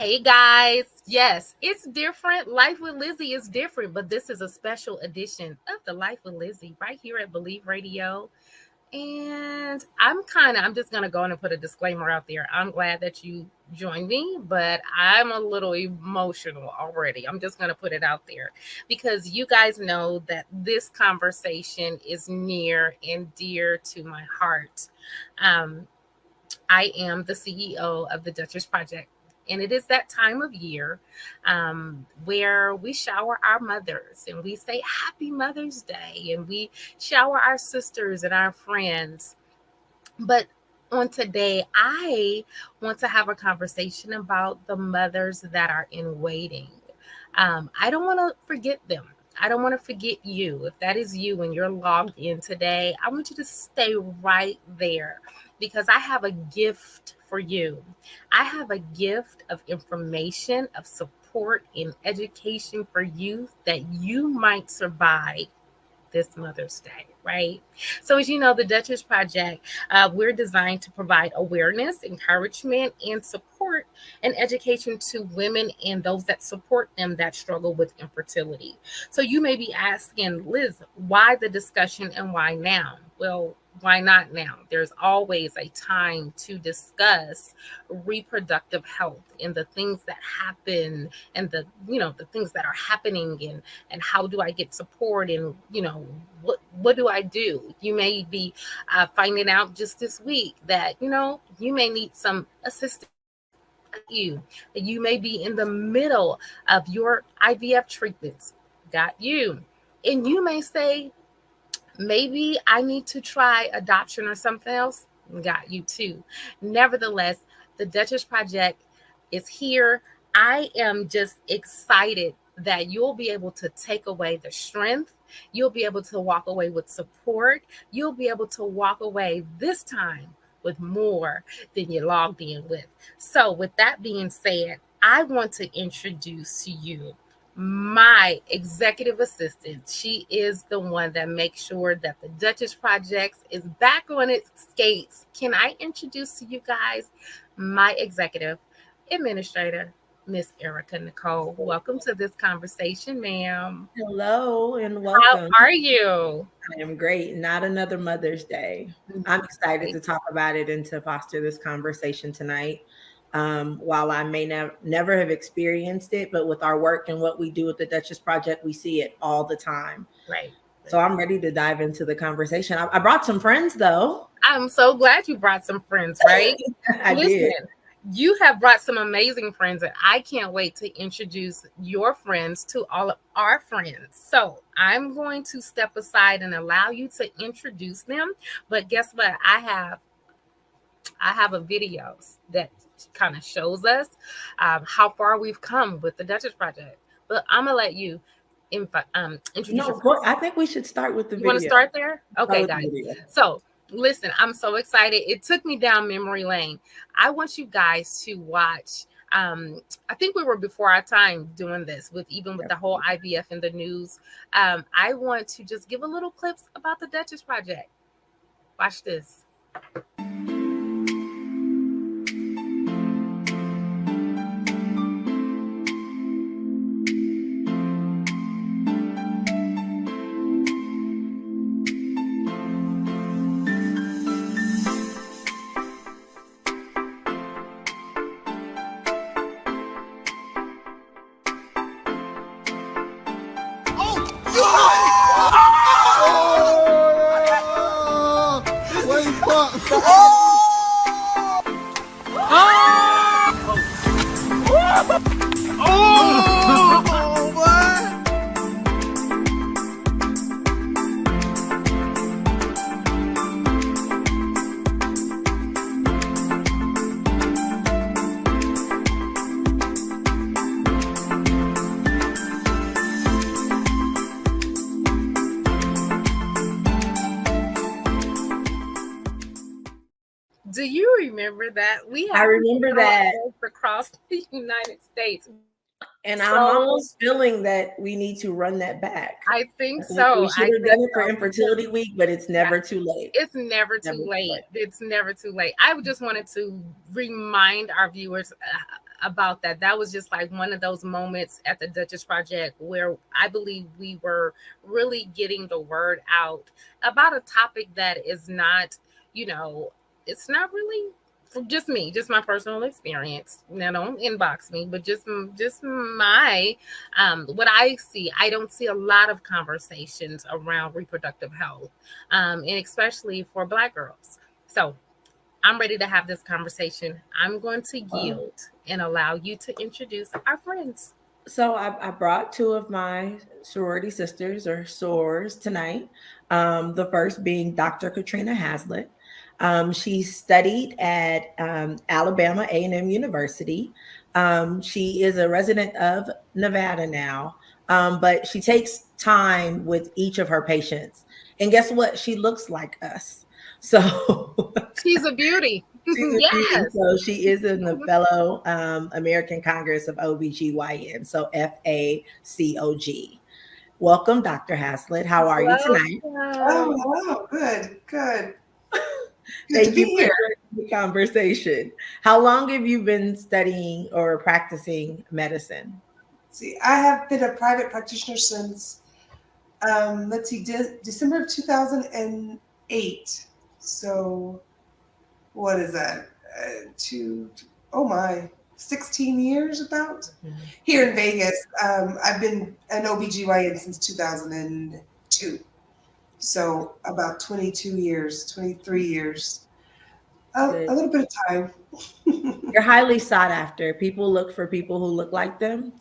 Hey guys, yes, it's different. Life with Lizzie is different, but this is a special edition of the Life with Lizzie right here at Believe Radio. And I'm just going to go in and put a disclaimer out there. I'm glad that you joined me, but I'm a little emotional already. I'm just going to put it out there because you guys know that this conversation is near and dear to my heart. Um, I am the CEO of the Duchess Project. And it is that time of year where we shower our mothers and we say Happy Mother's Day and we shower our sisters and our friends. But on today, I want to have a conversation about the mothers that are in waiting. I don't want to forget them. I don't want to forget you. If that is you and you're logged in today, I want you to stay right there because I have a gift for you. I have a gift of information, of support, and education for you that you might survive this Mother's Day, right? So, as you know, the Duchess Project, we're designed to provide awareness, encouragement, and support and education to women and those that support them that struggle with infertility. So, you may be asking, Liz, why the discussion and why now? Well, why not now? There's always a time to discuss reproductive health and the things that happen and the things that are happening and how do I get support and what do I do? You may be finding out just this week that you may need some assistance. You may be in the middle of your IVF treatments. Got you. And you may say, maybe I need to try adoption or something else. Got you too. Nevertheless, the Duchess Project is here. I am just excited that you'll be able to take away the strength. You'll be able to walk away with support. You'll be able to walk away this time with more than you logged in with. So, with that being said, I want to introduce to you my executive assistant. She is the one that makes sure that the Duchess Project is back on its skates. Can I introduce to you guys my executive administrator, Miss Erica Nicole? Welcome to this conversation, ma'am. Hello and How welcome. are you? I am great. Not another Mother's Day. I'm excited to talk about it and to foster this conversation tonight. While I may never have experienced it, but with our work and what we do at the Duchess Project, we see it all the time. Right. So I'm ready to dive into the conversation. I brought some friends, though. I'm so glad you brought some friends, right? I did. You have brought some amazing friends, and I can't wait to introduce your friends to all of our friends. So I'm going to step aside and allow you to introduce them. But guess what? I have a video that kind of shows us how far we've come with the Duchess Project. But I'm gonna let you introduce. No, I think we should start with the video. You want to start there? Okay, guys. So listen, I'm so excited. It took me down memory lane. I want you guys to watch. I think we were before our time doing this with the whole IVF in the news. I want to just give a little clips about the Duchess Project. Watch this. Do you remember that? I remember that across the United States. And I'm almost feeling that we need to run that back. I think so. We should have done it for Infertility Week, but it's never too late. It's never too late. It's never too late. I just wanted to remind our viewers about that. That was just like one of those moments at the Duchess Project where I believe we were really getting the word out about a topic that is not, you know, it's not really just me, just my personal experience. Now, don't inbox me, but just my what I see. I don't see a lot of conversations around reproductive health, and especially for Black girls. So I'm ready to have this conversation. I'm going to yield and allow you to introduce our friends. So I brought two of my sorority sisters or sorors tonight. The first being Dr. Katrina Haslett. She studied at Alabama A&M University. She is a resident of Nevada now, but she takes time with each of her patients. And guess what? She looks like us. So She's a beauty. she's a beauty. Yes. So she is in the fellow American Congress of OBGYN. So FACOG. Welcome, Dr. Haslett. How are you tonight? Oh, Welcome. hello. Good, good. Good to Thank be you for here. joining the conversation. How long have you been studying or practicing medicine? See, I have been a private practitioner since, let's see, December of 2008. So, what is that? Oh my, 16 years about? Here in Vegas. I've been an OBGYN since 2002. So, about 22 years, 23 years. A Good. little bit of time. You're highly sought after. People look for people who look like them.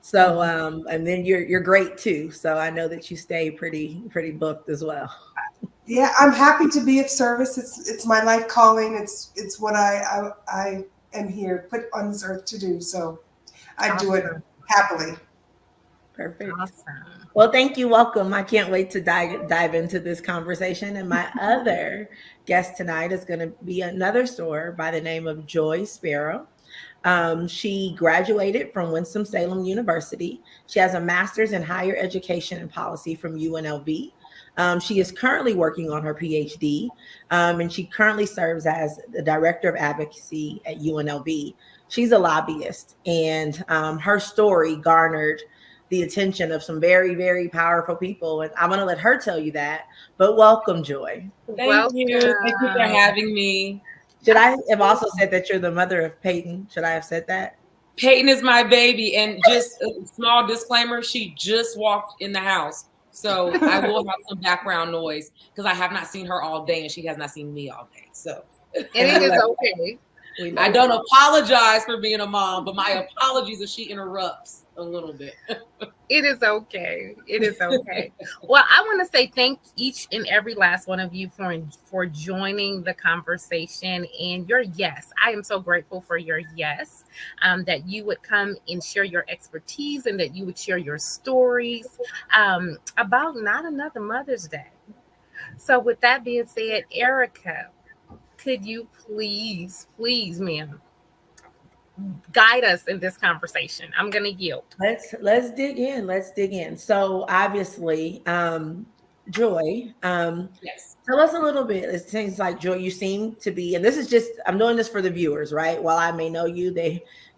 So and then you're great too. So I know that you stay pretty booked as well. Yeah, I'm happy to be of service. It's my life calling. It's what I am here put on this earth to do. So I do it Awesome. happily. Perfect. Awesome. Well, thank you. Welcome. I can't wait to dive into this conversation. And my other guest tonight is going to be another soror by the name of Joy Sparrow. She graduated from Winston-Salem University. She has a master's in higher education and policy from UNLV. She is currently working on her PhD, and she currently serves as the director of advocacy at UNLV. She's a lobbyist, and her story garnered the attention of some very powerful people. And I'm going to let her tell you that. But welcome, Joy. Thank you. Thank you for Welcome. having me. Should I have also said that you're the mother of Peyton? Should I have said that? Peyton is my baby. And just a small disclaimer, she just walked in the house. So I will have some background noise because I have not seen her all day and she has not seen me all day. So And it is okay. I don't apologize for being a mom, but my apologies if she interrupts a little bit. It is okay. It is okay. Well, I want to say thank each and every last one of you for joining the conversation and your yes. I am so grateful for your yes. That you would come and share your expertise and that you would share your stories about not another Mother's Day. So, with that being said, Erica, could you please, ma'am, guide us in this conversation? I'm going to yield. Let's dig in. Let's dig in. So obviously, Joy, Yes. tell us a little bit. It seems like Joy, you seem to be, and this is just I'm doing this for the viewers, right? While I may know you,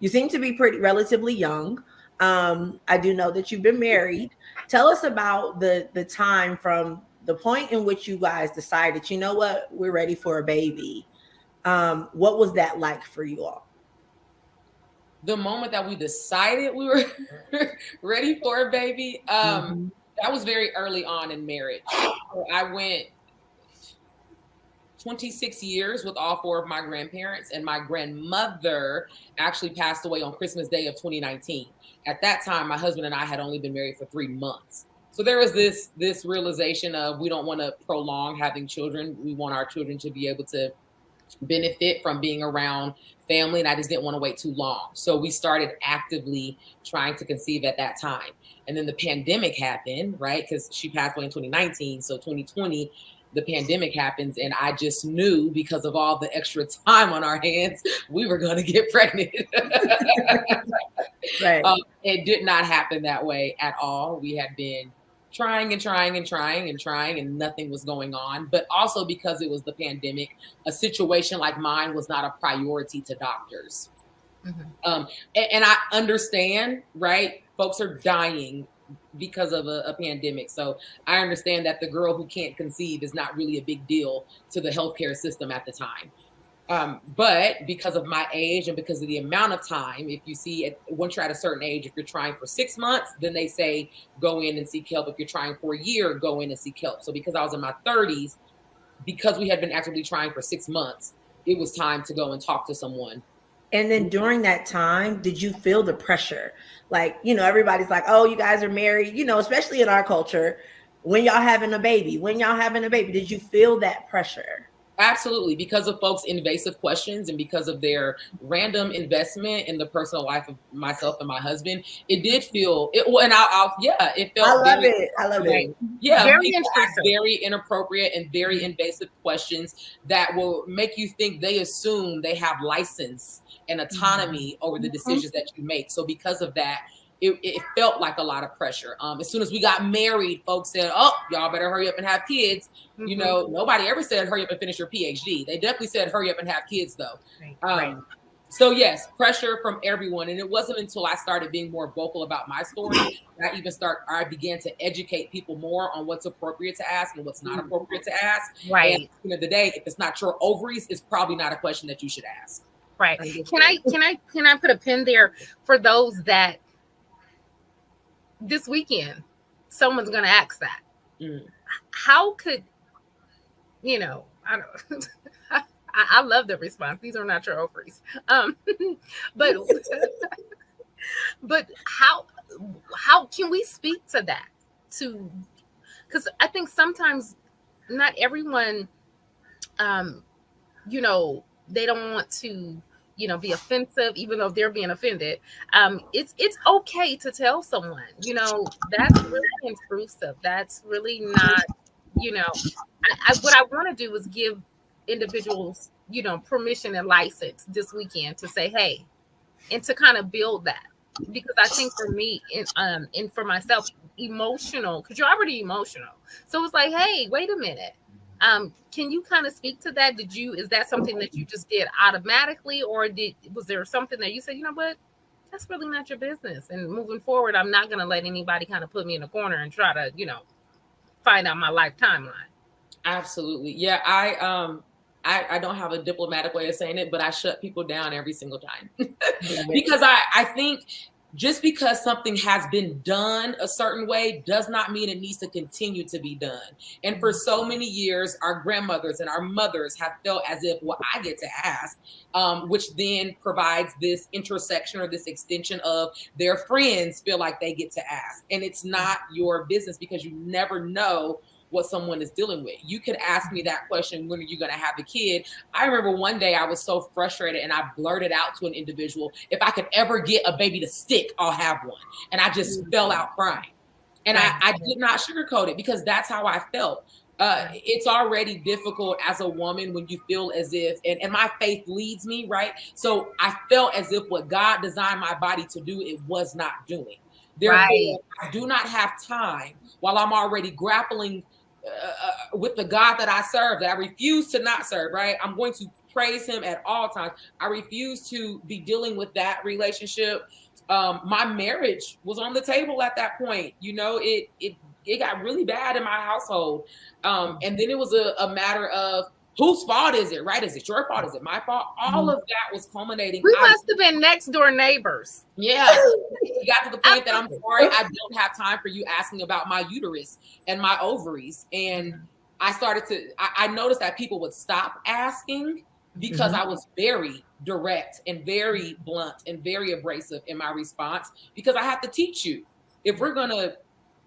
you seem to be pretty relatively young. I do know that you've been married. Tell us about the time from the point in which you guys decided, you know what, we're ready for a baby. What was that like for you all? The moment that we decided we were ready for a baby, that was very early on in marriage. So I went 26 years with all four of my grandparents, and my grandmother actually passed away on Christmas Day of 2019. At that time, my husband and I had only been married for 3 months. So there was this realization of we don't want to prolong having children. We want our children to be able to benefit from being around family, and I just didn't want to wait too long. So we started actively trying to conceive at that time. And then the pandemic happened, right? Because she passed away in 2019. So 2020, the pandemic happens, and I just knew because of all the extra time on our hands, we were going to get pregnant. Right. It did not happen that way at all. We had been trying and nothing was going on. But also because it was the pandemic, a situation like mine was not a priority to doctors. And I understand, right? Folks are dying because of a pandemic. So I understand that the girl who can't conceive is not really a big deal to the healthcare system at the time. But because of my age and because of the amount of time, if you see once you're at a certain age, if you're trying for 6 months, then they say go in and seek help. If you're trying for a year, go in and seek help. So because I was in my 30s, because we had been actively trying for 6 months, it was time to go and talk to someone. And then during that time, did you feel the pressure? Like, everybody's like, oh, you guys are married, especially in our culture, when y'all having a baby, did you feel that pressure? Absolutely, because of folks' invasive questions and because of their random investment in the personal life of myself and my husband, it did feel it. And it felt. I love it. I love it. Yeah, very people ask intrusive, very inappropriate and very invasive questions that will make you think they assume they have license and autonomy over the decisions that you make. So because of that, it felt like a lot of pressure. As soon as we got married, folks said, oh, y'all better hurry up and have kids. Nobody ever said hurry up and finish your PhD. They definitely said hurry up and have kids though. Right. So yes, pressure from everyone. And it wasn't until I started being more vocal about my story that I began to educate people more on what's appropriate to ask and what's not appropriate to ask. Right. And at the end of the day, if it's not your ovaries, it's probably not a question that you should ask. Right. Can I put a pin there for those that this weekend someone's going to ask that? How could, I don't I love the response. These are not your ovaries. But how can we speak to that? Because I think sometimes not everyone, they don't want to, be offensive, even though they're being offended. It's okay to tell someone, that's really intrusive. That's really not, what I want to do is give individuals, permission and license this weekend to say, hey, and to kind of build that. Because I think for me and for myself, emotional, because you're already emotional. So it's like, hey, wait a minute. Can you kind of speak to that? Is that something that you just did automatically, or was there something that you said, you know what, that's really not your business, and moving forward, I'm not going to let anybody kind of put me in a corner and try to, find out my life timeline? Absolutely. Yeah. I don't have a diplomatic way of saying it, but I shut people down every single time because I think just because something has been done a certain way does not mean it needs to continue to be done. And for so many years, our grandmothers and our mothers have felt as if, well, I get to ask, which then provides this intersection or this extension of their friends feel like they get to ask. And it's not your business because you never know what someone is dealing with. You could ask me that question, when are you going to have a kid? I remember one day I was so frustrated and I blurted out to an individual, if I could ever get a baby to stick, I'll have one. And I just fell out crying. And I did not sugarcoat it because that's how I felt. It's already difficult as a woman when you feel as if, and my faith leads me, right? So I felt as if what God designed my body to do, it was not doing. Therefore, I do not have time while I'm already grappling with the God that I serve, that I refuse to not serve, right? I'm going to praise him at all times. I refuse to be dealing with that relationship. My marriage was on the table at that point. It got really bad in my household. And then it was a matter of, whose fault is it, right? Is it your fault? Is it my fault? All of that was culminating. We must have been next door neighbors. Yeah. We got to the point that I'm sorry, I don't have time for you asking about my uterus and my ovaries. And I noticed that people would stop asking because I was very direct and very blunt and very abrasive in my response, because I have to teach you. If we're going to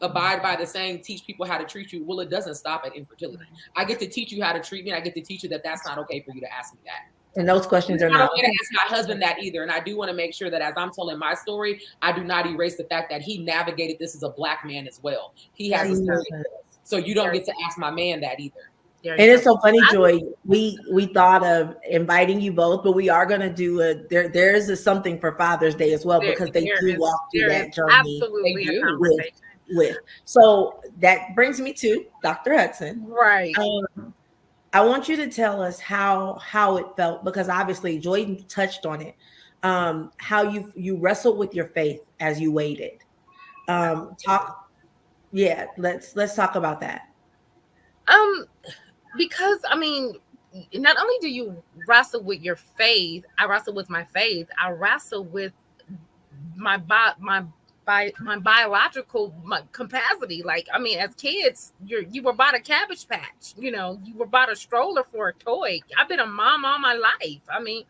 abide by the saying, teach people how to treat you, well, it doesn't stop at infertility. I get to teach you how to treat me. I get to teach you that that's not okay for you to ask me that. And those questions are not okay to ask my husband that either. And I do want to make sure that as I'm telling my story, I do not erase the fact that he navigated this as a Black man as well. He has a story. So you don't get to ask my man that either. And it's so funny, Joy. We thought of inviting you both, but we are going to do there is a something for Father's Day as well, because they do walk through that journey. Absolutely a conversation. With. So that brings me to Dr. Hudson. Right. I want you to tell us how it felt, because obviously Joy touched on it. how you wrestled with your faith as you waited. Talk, yeah, let's talk about that. Um, because I mean, not only do you wrestle with your faith, I wrestle with my faith. I wrestle with my my biological capacity. Like, I mean, as kids, you were bought a Cabbage Patch. You know, you were bought a stroller for a toy. I've been a mom all my life. I mean,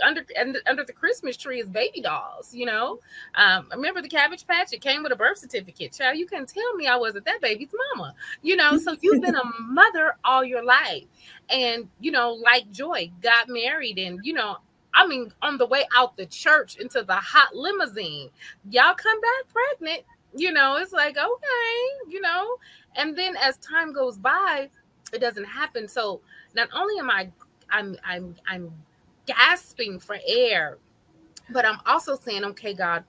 under the Christmas tree is baby dolls. You know, remember the Cabbage Patch? It came with a birth certificate. Child, you couldn't tell me I wasn't that baby's mama. You know, so you've been a mother all your life, and you know, like Joy, got married, and you know, I mean, on the way out the church into the hot limousine, y'all come back pregnant. You know, it's like, okay, you know. And then as time goes by, it doesn't happen. So not only am I'm gasping for air, but I'm also saying, okay, God,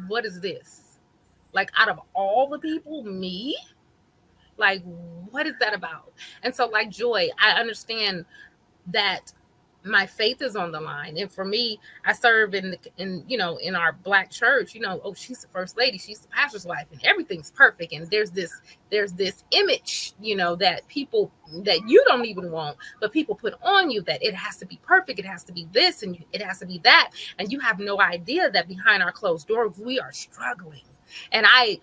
what is this? Like, out of all the people, me? Like, what is that about? And so, like Joy, I understand that my faith is on the line, and for me, I serve in you know, in our Black church. You know, oh, she's the first lady, she's the pastor's wife, and everything's perfect, and there's this image, you know, that people, that you don't even want, but people put on you, that it has to be perfect, it has to be this, and it has to be that, and you have no idea that behind our closed doors we are struggling. And I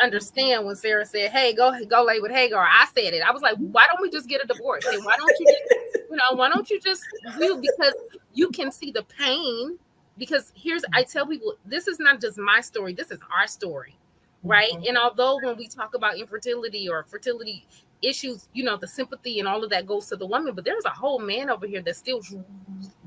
understand when Sarah said, "Hey, go lay with Hagar." I said it. I was like, "Why don't we just get a divorce? And why don't you just, you know, why don't you just you?" Because you can see the pain. Because I tell people, this is not just my story. This is our story, right? Mm-hmm. And although when we talk about infertility or fertility issues, you know, the sympathy and all of that goes to the woman, but there's a whole man over here that's still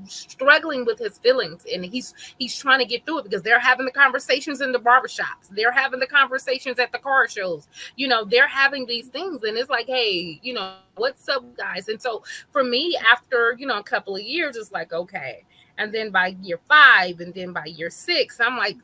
struggling with his feelings, and he's trying to get through it, because they're having the conversations in the barbershops, they're having the conversations at the car shows, you know, they're having these things, and it's like, hey, you know, what's up, guys? And so for me, after, you know, a couple of years, it's like, okay. And then by year 5, and then by year 6, I'm like,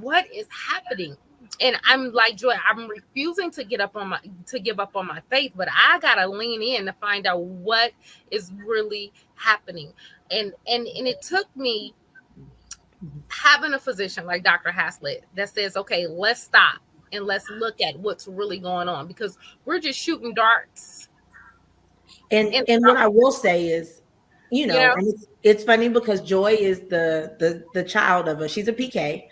what is happening? And I'm like, Joy, I'm refusing to give up on my faith, but I gotta lean in to find out what is really happening. And it took me having a physician like Dr. Haslett that says, okay, let's stop and let's look at what's really going on, because we're just shooting darts. And what I will say is, you know, and it's funny because Joy is the child of she's a PK.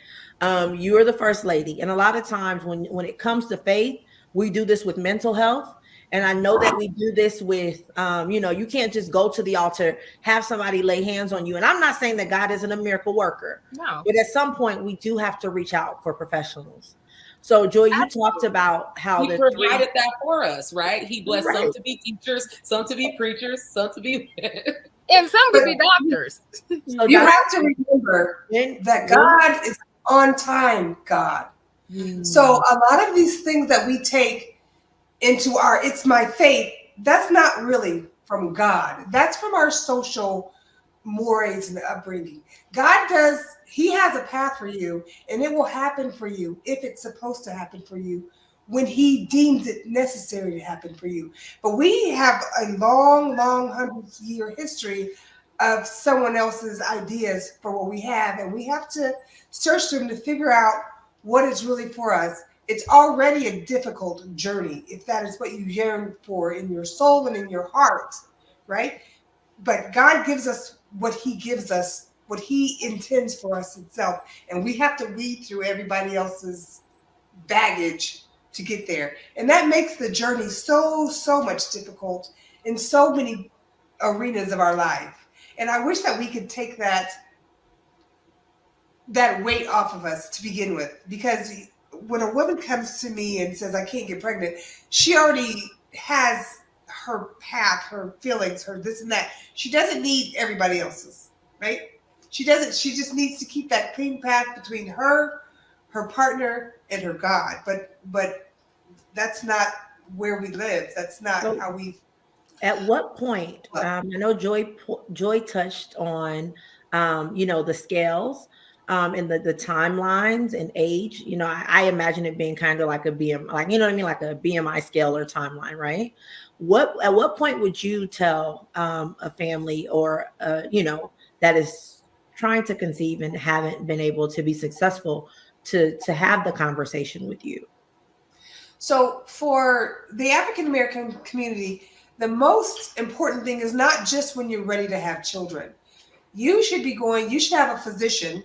You are the first lady. And a lot of times when it comes to faith, we do this with mental health. And I know that we do this with, you know, you can't just go to the altar, have somebody lay hands on you. And I'm not saying that God isn't a miracle worker. No. But at some point, we do have to reach out for professionals. So, Joy, you talked about how he provided that for us, right? He blessed some to be teachers, some to be preachers, some to be and some to be doctors. So you have to remember that God is on time, God. So a lot of these things that we take into our "it's my faith," that's not really from God. That's from our social mores and upbringing. God does, he has a path for you, and it will happen for you if it's supposed to happen for you, when he deems it necessary to happen for you. But we have a long 100-year history of someone else's ideas for what we have, and we have to search them to figure out what is really for us. It's already a difficult journey if that is what you yearn for in your soul and in your heart, right? But God gives us what he gives us, what he intends for us himself. And we have to weed through everybody else's baggage to get there. And that makes the journey so much difficult in so many arenas of our life. And I wish that we could take that weight off of us to begin with. Because when a woman comes to me and says, I can't get pregnant, she already has her path, her feelings, her this and that. She doesn't need everybody else's, right? She doesn't. She just needs to keep that clean path between her partner, and her God. But that's not where we live. That's not how we. At what point? I know Joy touched on, you know, the scales. And the timelines and age, you know, I imagine it being kind of like a BMI, like, you know what I mean? Like a BMI scale or timeline, right? At what point would you tell a family or, you know, that is trying to conceive and haven't been able to be successful to have the conversation with you? So for the African American community, the most important thing is not just when you're ready to have children. You should be going, you should have a physician,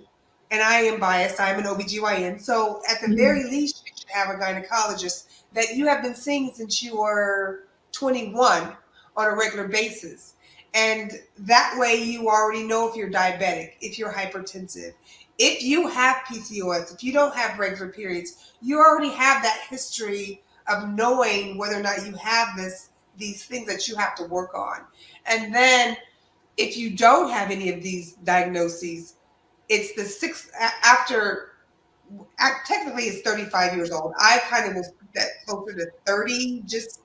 and I am biased, I'm an OBGYN. So at the very least, you should have a gynecologist that you have been seeing since you were 21 on a regular basis. And that way you already know if you're diabetic, if you're hypertensive, if you have PCOS, if you don't have regular periods, you already have that history of knowing whether or not you have these things that you have to work on. And then if you don't have any of these diagnoses, it's the sixth after technically it's 35 years old. I kind of will put that closer to 30 just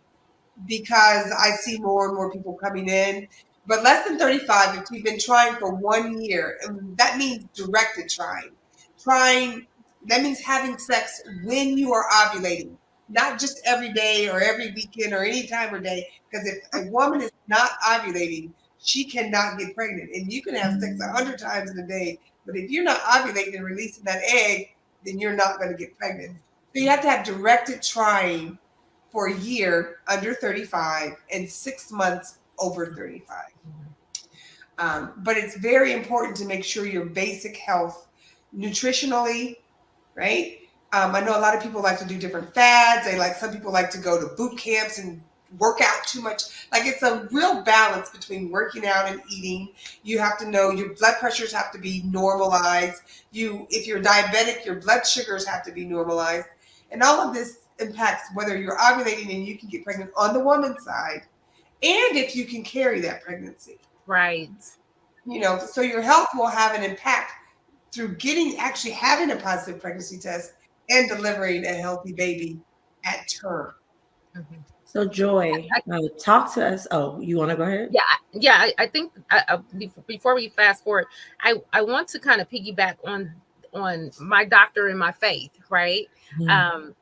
because I see more and more people coming in. But less than 35, if you've been trying for 1 year, and that means directed trying. Trying, that means having sex when you are ovulating, not just every day or every weekend or any time of day. Because if a woman is not ovulating, she cannot get pregnant. And you can have sex 100 times in a day, but if you're not ovulating and releasing that egg, then you're not going to get pregnant. So you have to have directed trying for a year under 35 and 6 months over 35. But it's very important to make sure your basic health, nutritionally, right? I know a lot of people like to do different fads. Some people like to go to boot camps and work out too much. Like it's a real balance between working out and eating. You have to know your blood pressures have to be normalized. If you're diabetic, your blood sugars have to be normalized. And all of this impacts whether you're ovulating and you can get pregnant on the woman's side and if you can carry that pregnancy. Right. So your health will have an impact through actually having a positive pregnancy test and delivering a healthy baby at term. Mhm. So Joy, talk to us. Oh, you want to go ahead? Yeah. I think before we fast forward, I want to kind of piggyback on my doctor and my faith, right? Mhm.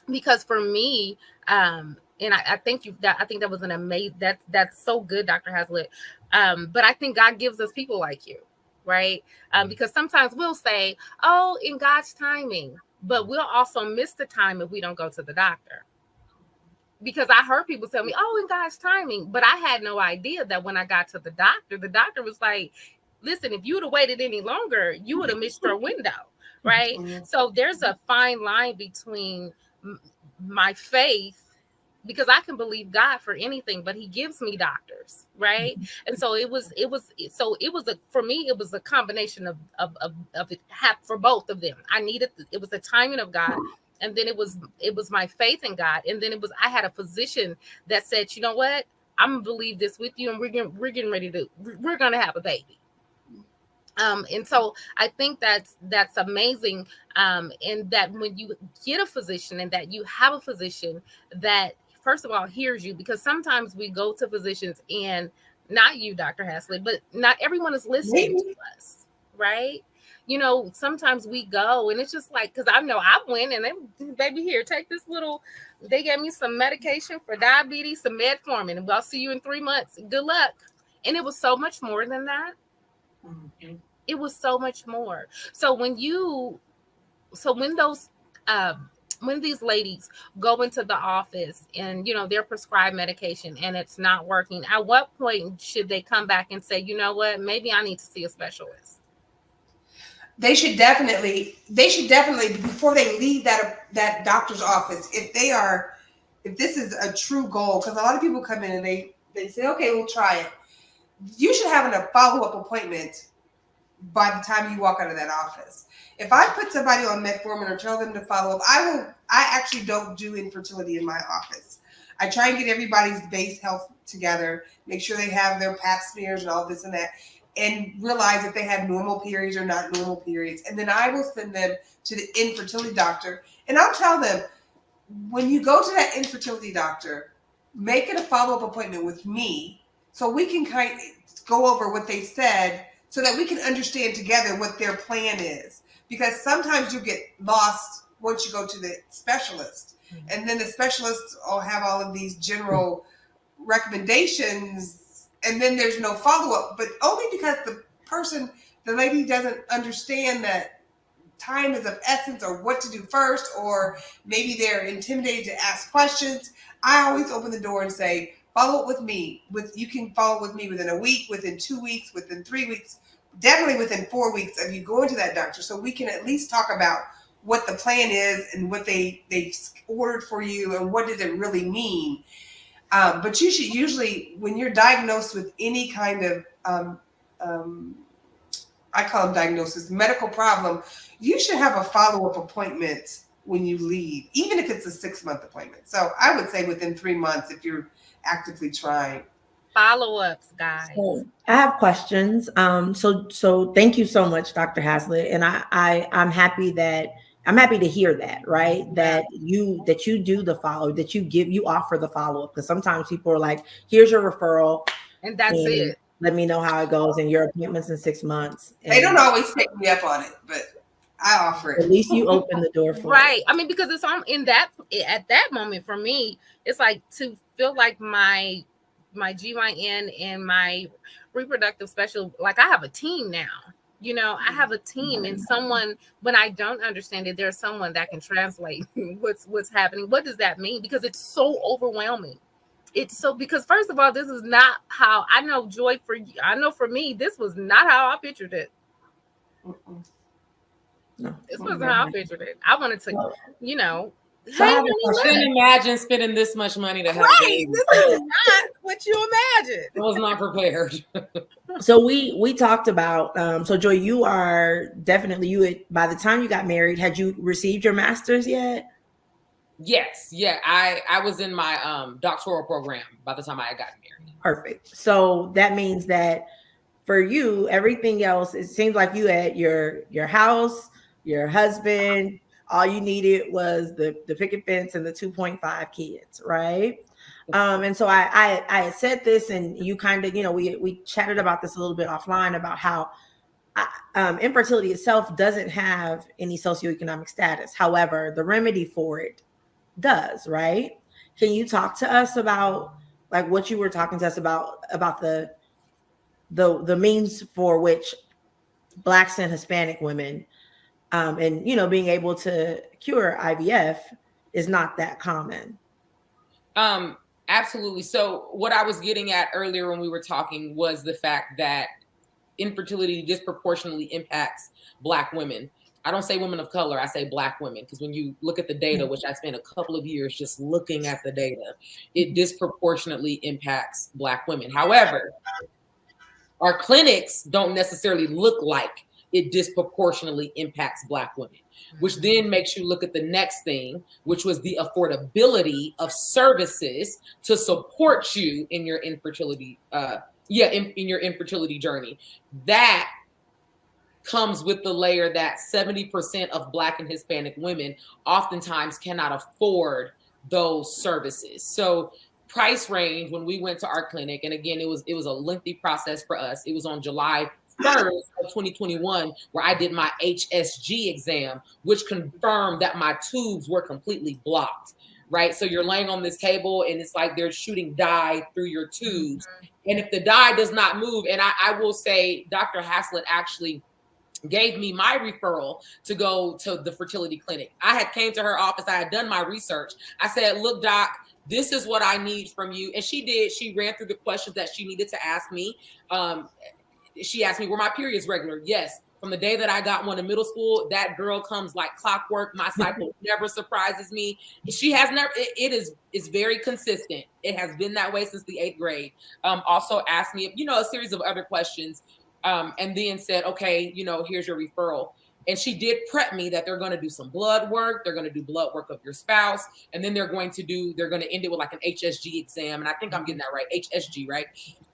Because for me, and I think I think that was an amazing, that's so good, Dr. Hazlitt. But I think God gives us people like you, right? Because sometimes we'll say, oh, in God's timing, but we'll also miss the time if we don't go to the doctor. Because I heard people tell me, oh, in God's timing, but I had no idea that when I got to the doctor was like, listen, if you would have waited any longer, you would have missed your window, right? Mhm. So there's a fine line between my faith, because I can believe God for anything, but he gives me doctors, right? And so for me, it was a combination of it for both of them. It was the timing of God, and then it was my faith in God, and then I had a physician that said, you know what, I'm gonna believe this with you, and we're getting ready to we're gonna have a baby. And so I think that's amazing. And that when you get a physician and that you have a physician that first of all hears you, because sometimes we go to physicians and not you, Dr. Hasley, but not everyone is listening to us, right? Sometimes we go and it's just like, because I know I went and they, baby, here, take this little, they gave me some medication for diabetes, some metformin, and I'll see you in 3 months. Good luck. And it was so much more than that. Mhm. It was so much more. So when those when these ladies go into the office and they're prescribed medication and it's not working, at what point should they come back and say, you know what, maybe I need to see a specialist? They should definitely before they leave that doctor's office, if this is a true goal, because a lot of people come in and they say, okay, we'll try it. You should have a follow-up appointment by the time you walk out of that office. If I put somebody on metformin or tell them to follow up, I actually don't do infertility in my office. I try and get everybody's base health together, make sure they have their pap smears and all this and that, and realize if they have normal periods or not normal periods. And then I will send them to the infertility doctor. And I'll tell them, when you go to that infertility doctor, make it a follow-up appointment with me so we can kind of go over what they said so that we can understand together what their plan is. Because sometimes you get lost once you go to the specialist. And then the specialists will have all of these general recommendations, and then there's no follow-up, but only because the person the lady doesn't understand that time is of essence, or what to do first, or maybe they're intimidated to ask questions, I always open the door and say, follow up with me. You can follow up with me within a week, within 2 weeks, within 3 weeks, definitely within 4 weeks of you going to that doctor, so we can at least talk about what the plan is and what they've ordered for you and what does it really mean. But you should usually, when you're diagnosed with any kind of I call them diagnosis, medical problem, you should have a follow-up appointment when you leave, even if it's a 6-month appointment. So I would say within 3 months if you're actively trying. Follow-ups, guys. So I have questions. So thank you so much, Dr. Haslett. And I'm happy to hear that, right? That you do the follow, that you offer the follow-up. Because sometimes people are like, here's your referral. And that's it. Let me know how it goes, and your appointment's in 6 months. And they don't always take me up on it, but I offer it. At least you open the door for right. it. I mean, because it's on at that moment for me, it's like to feel like my GYN and my reproductive special, like I have a team now. You know, I have a team, and someone, when I don't understand it, there's someone that can translate what's happening. What does that mean? Because it's so overwhelming. Because first of all, this is not how I know, Joy, I know for me, this was not how I pictured it. No. This wasn't how I pictured it. I wanted to, you know. So I couldn't imagine spending this much money to have a baby. This is not what you imagined. I was not prepared. So we talked about so Joy, you are definitely by the time you got married, had you received your master's yet? Yes. Yeah. I was in my doctoral program by the time I got married. Perfect. So that means that for you, everything else, it seems like you had your house, your husband, all you needed was the picket fence and the 2.5 kids, right? And so I had said this, and you kind of, we chatted about this a little bit offline about how infertility itself doesn't have any socioeconomic status. However, the remedy for it does, right? Can you talk to us about like what you were talking to us about the means for which Blacks and Hispanic women and being able to cure IVF is not that common? Absolutely. So what I was getting at earlier when we were talking was the fact that infertility disproportionately impacts Black women. I don't say women of color, I say Black women, because when you look at the data, which I spent a couple of years just looking at the data, it disproportionately impacts Black women. However, our clinics don't necessarily look like it disproportionately impacts Black women, which then makes you look at the next thing, which was the affordability of services to support you in your infertility, in your infertility journey. That comes with the layer that 70% of Black and Hispanic women oftentimes cannot afford those services. So price range, when we went to our clinic, and again, it was a lengthy process for us. It was on July 1st of 2021 where I did my HSG exam, which confirmed that my tubes were completely blocked, right? So you're laying on this table and it's like they're shooting dye through your tubes. And if the dye does not move, and I will say Dr. Haslett actually gave me my referral to go to the fertility clinic. I had came to her office. I had done my research. I said, look, doc, this is what I need from you. And she did. She ran through the questions that she needed to ask me. She asked me, were my periods regular? Yes. From the day that I got one in middle school, that girl comes like clockwork. My cycle never surprises me. She has never, it's very consistent. It has been that way since the 8th grade. Also asked me, a series of other questions. And then said, okay, here's your referral. And she did prep me that they're going to do some blood work. They're going to do blood work of your spouse. And then they're going to end it with like an HSG exam. And I think I'm getting that right. HSG, right?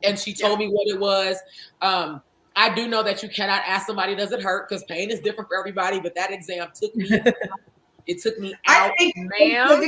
And she told me what it was. I do know that you cannot ask somebody, does it hurt? Because pain is different for everybody. But that exam took me, it took me out. Ma'am,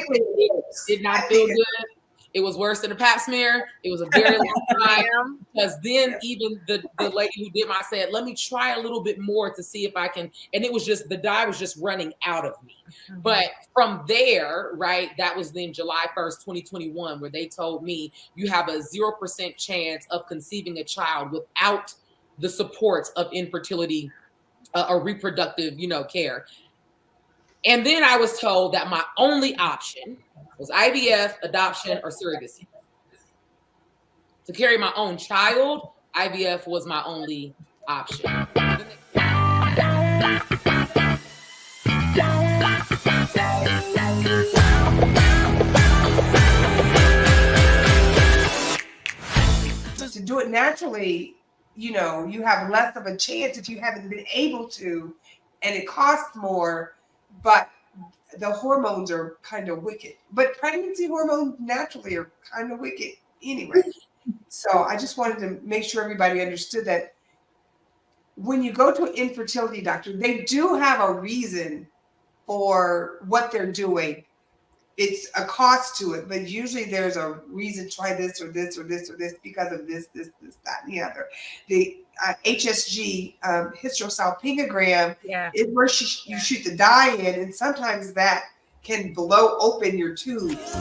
did not feel good. It was worse than a pap smear. It was a very long time because then even the lady who did my said, let me try a little bit more to see if I can. And it was just, the dye was just running out of me. Mm-hmm. But from there, right, that was then July 1st, 2021, where they told me you have a 0% chance of conceiving a child without the supports of infertility or reproductive, care. And then I was told that my only option was IVF, adoption, or surrogacy. To carry my own child, IVF was my only option. To do it naturally, you have less of a chance if you haven't been able to, and it costs more, but the hormones are kind of wicked. But pregnancy hormones naturally are kind of wicked anyway. So I just wanted to make sure everybody understood that when you go to an infertility doctor, they do have a reason for what they're doing. It's a cost to it, but usually there's a reason. Try this or this or this or this because of this, that, and the other. The HSG, hysterosalpingogram, is where you shoot the dye in, and sometimes that can blow open your tubes.